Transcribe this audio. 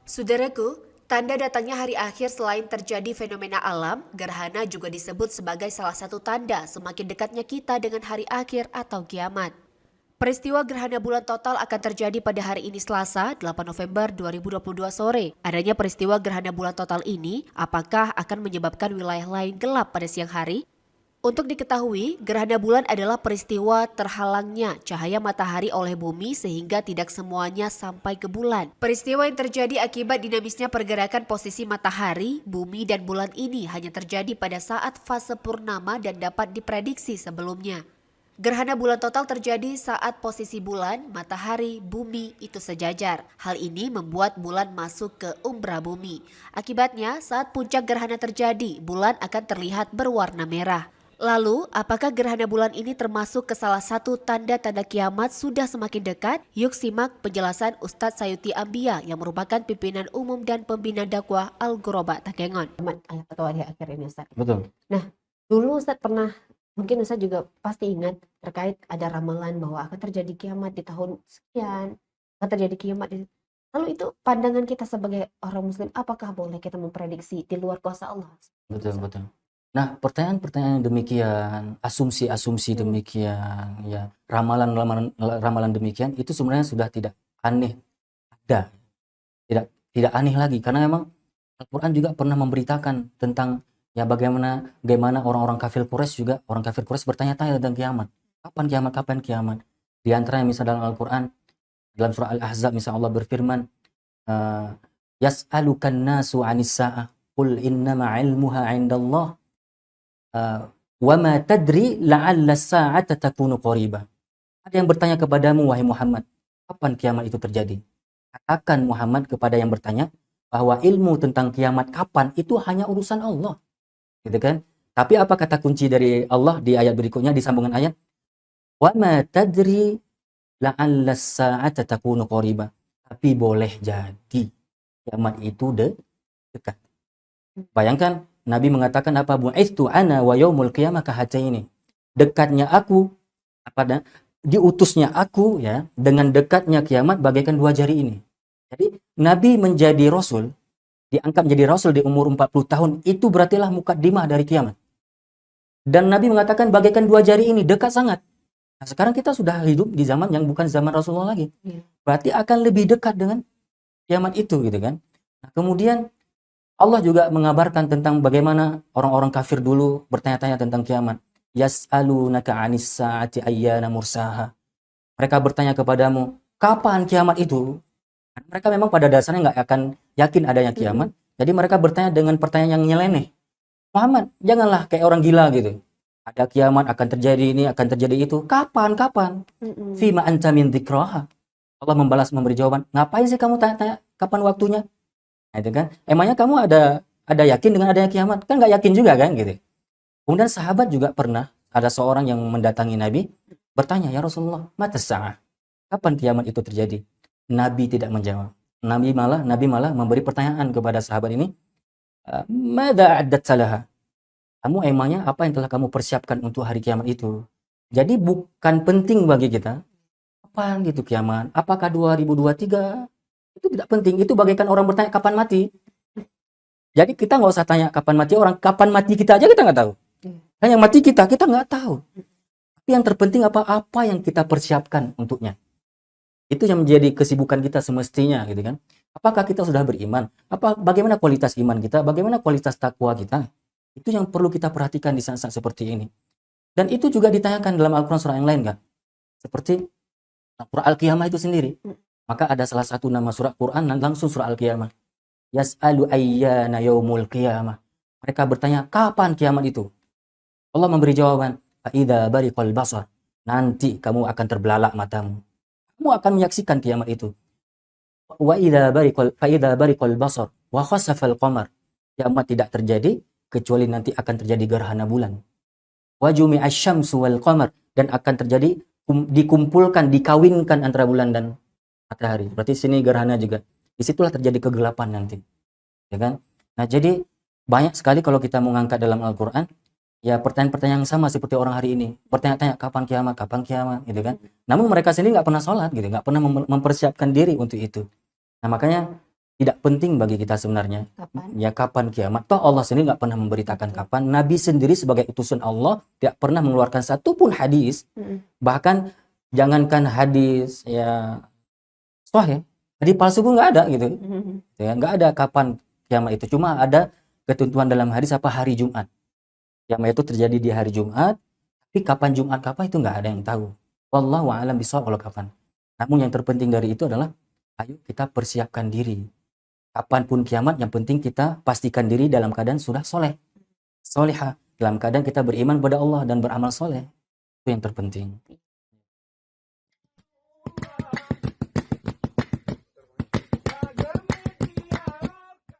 Saudaraku, tanda datangnya hari akhir selain terjadi fenomena alam, gerhana juga disebut sebagai salah satu tanda semakin dekatnya kita dengan hari akhir atau kiamat. Peristiwa gerhana bulan total akan terjadi pada hari ini Selasa, 8 November 2022 sore. Adanya peristiwa gerhana bulan total ini, apakah akan menyebabkan wilayah lain gelap pada siang hari? Untuk diketahui, gerhana bulan adalah peristiwa terhalangnya cahaya matahari oleh bumi sehingga tidak semuanya sampai ke bulan. Peristiwa yang terjadi akibat dinamisnya pergerakan posisi matahari, bumi, dan bulan ini hanya terjadi pada saat fase purnama dan dapat diprediksi sebelumnya. Gerhana bulan total terjadi saat posisi bulan, matahari, bumi itu sejajar. Hal ini membuat bulan masuk ke umbra bumi. Akibatnya, saat puncak gerhana terjadi, bulan akan terlihat berwarna merah. Lalu, apakah gerhana bulan ini termasuk ke salah satu tanda-tanda kiamat sudah semakin dekat? Yuk simak penjelasan Ustadz Sayuti Ambia yang merupakan pimpinan umum dan pembina dakwah Al-Ghuraba Takengon. Atau hari akhir ini Ustadz. Betul. Nah, dulu Ustadz pernah, mungkin Ustadz juga pasti ingat terkait ada ramalan bahwa akan terjadi kiamat di tahun sekian, akan terjadi kiamat di... Lalu itu pandangan kita sebagai orang muslim, apakah boleh kita memprediksi di luar kuasa Allah? Betul, betul. Nah, pertanyaan-pertanyaan demikian, asumsi-asumsi demikian, ya, ramalan demikian itu sebenarnya sudah tidak aneh, ada, tidak aneh lagi, karena memang Al-Quran juga pernah memberitakan tentang ya bagaimana orang-orang kafir Quraisy juga, orang kafir Quraisy bertanya-tanya tentang kiamat, kapan kiamat. Di antaranya misal dalam Al-Quran, dalam surah Al-Ahzab misal Allah berfirman, yas'alukan nasu 'anis sa'ah qul innama 'ilmuha 'indallah wa ma tadri la'alla as-sa'ata takunu qariba. Ada yang bertanya kepadamu wahai Muhammad, kapan kiamat itu terjadi? Katakan Muhammad kepada yang bertanya bahwa ilmu tentang kiamat kapan itu hanya urusan Allah. Gitu kan? Tapi apa kata kunci dari Allah di ayat berikutnya di sambungan ayat? Wa ma tadri la'alla as-sa'ata takunu qariba. Tapi boleh jadi kiamat itu dekat. Bayangkan Nabi mengatakan apa? Bu'itsu ana wa yaumul qiyamah kahataini. Dekatnya aku diutusnya aku ya dengan dekatnya kiamat bagaikan dua jari ini. Jadi Nabi menjadi rasul, diangkat menjadi rasul di umur 40 tahun, itu berartilah mukaddimah dari kiamat. Dan Nabi mengatakan bagaikan dua jari ini dekat sangat. Nah, sekarang kita sudah hidup di zaman yang bukan zaman Rasulullah lagi. Berarti akan lebih dekat dengan kiamat itu gitu kan. Nah, kemudian Allah juga mengabarkan tentang bagaimana orang-orang kafir dulu bertanya-tanya tentang kiamat. Yas'alunaka 'anis sa'ati ayyana mursaha. Mereka bertanya kepadamu, kapan kiamat itu? Mereka memang pada dasarnya nggak akan yakin adanya kiamat. Jadi mereka bertanya dengan pertanyaan yang nyeleneh. Muhammad, janganlah kayak orang gila gitu. Ada kiamat, akan terjadi ini, akan terjadi itu. Kapan? Fima anta min dzikraha. Allah memberi jawaban, ngapain sih kamu tanya-tanya kapan waktunya? Nah, itu kan, emangnya kamu ada yakin dengan adanya kiamat? Kan nggak yakin juga kan gitu. Kemudian sahabat juga pernah ada seorang yang mendatangi Nabi bertanya, ya Rasulullah, mata sa'ah, kapan kiamat itu terjadi? Nabi tidak menjawab. Nabi malah memberi pertanyaan kepada sahabat ini, madza addat salaha? Kamu emangnya apa yang telah kamu persiapkan untuk hari kiamat itu? Jadi bukan penting bagi kita kapan gitu kiamat, apakah 2023? Itu tidak penting, itu bagaikan orang bertanya kapan mati. Jadi kita nggak usah tanya kapan mati orang, kapan mati kita aja kita nggak tahu. Dan yang mati kita nggak tahu. Tapi yang terpenting apa yang kita persiapkan untuknya. Itu yang menjadi kesibukan kita semestinya gitu kan. Apakah kita sudah beriman? Bagaimana kualitas iman kita? Bagaimana kualitas takwa kita? Itu yang perlu kita perhatikan di saat-saat seperti ini. Dan itu juga ditanyakan dalam Al-Quran surah yang lain kan. Seperti surah Al-Qiyamah itu sendiri. Maka ada salah satu nama surah Quran dan langsung surah Al-Qiyamah. Yas'alu ayyana yaumul qiyamah. Mereka bertanya, kapan kiamat itu? Allah memberi jawaban, fa'idza bariqal basar. Nanti kamu akan terbelalak matamu. Kamu akan menyaksikan kiamat itu. Fa'idza bariqal basar wa khasafal qamar. Kiamat tidak terjadi kecuali nanti akan terjadi gerhana bulan. Wa jumi'asy syamsu wal qamar, dan akan terjadi dikumpulkan, dikawinkan antara bulan dan matahari. Berarti sini gerhana juga. Disitulah terjadi kegelapan nanti. Ya kan? Nah, jadi banyak sekali kalau kita mengangkat dalam Al-Quran ya pertanyaan-pertanyaan yang sama seperti orang hari ini. Bertanya-tanya kapan kiamat, gitu kan. Namun mereka sendiri nggak pernah sholat gitu, nggak pernah mempersiapkan diri untuk itu. Nah makanya tidak penting bagi kita sebenarnya. Kapan? Ya kapan kiamat? Toh Allah sendiri nggak pernah memberitakan kapan. Nabi sendiri sebagai utusan Allah tidak pernah mengeluarkan satupun hadis. Bahkan jangankan hadis ya sahih, hadis palsu pun nggak ada gitu. Ya, nggak ada kapan kiamat itu. Cuma ada ketentuan dalam hadis apa hari Jumat. Kiamat itu terjadi di hari Jumat. Tapi kapan Jumat kapan itu nggak ada yang tahu. Wallahu a'lam bishawab kalau kapan. Namun yang terpenting dari itu adalah ayo kita persiapkan diri. Kapanpun kiamat, yang penting kita pastikan diri dalam keadaan sudah soleh, solehah, dalam keadaan kita beriman kepada Allah dan beramal soleh. Itu yang terpenting.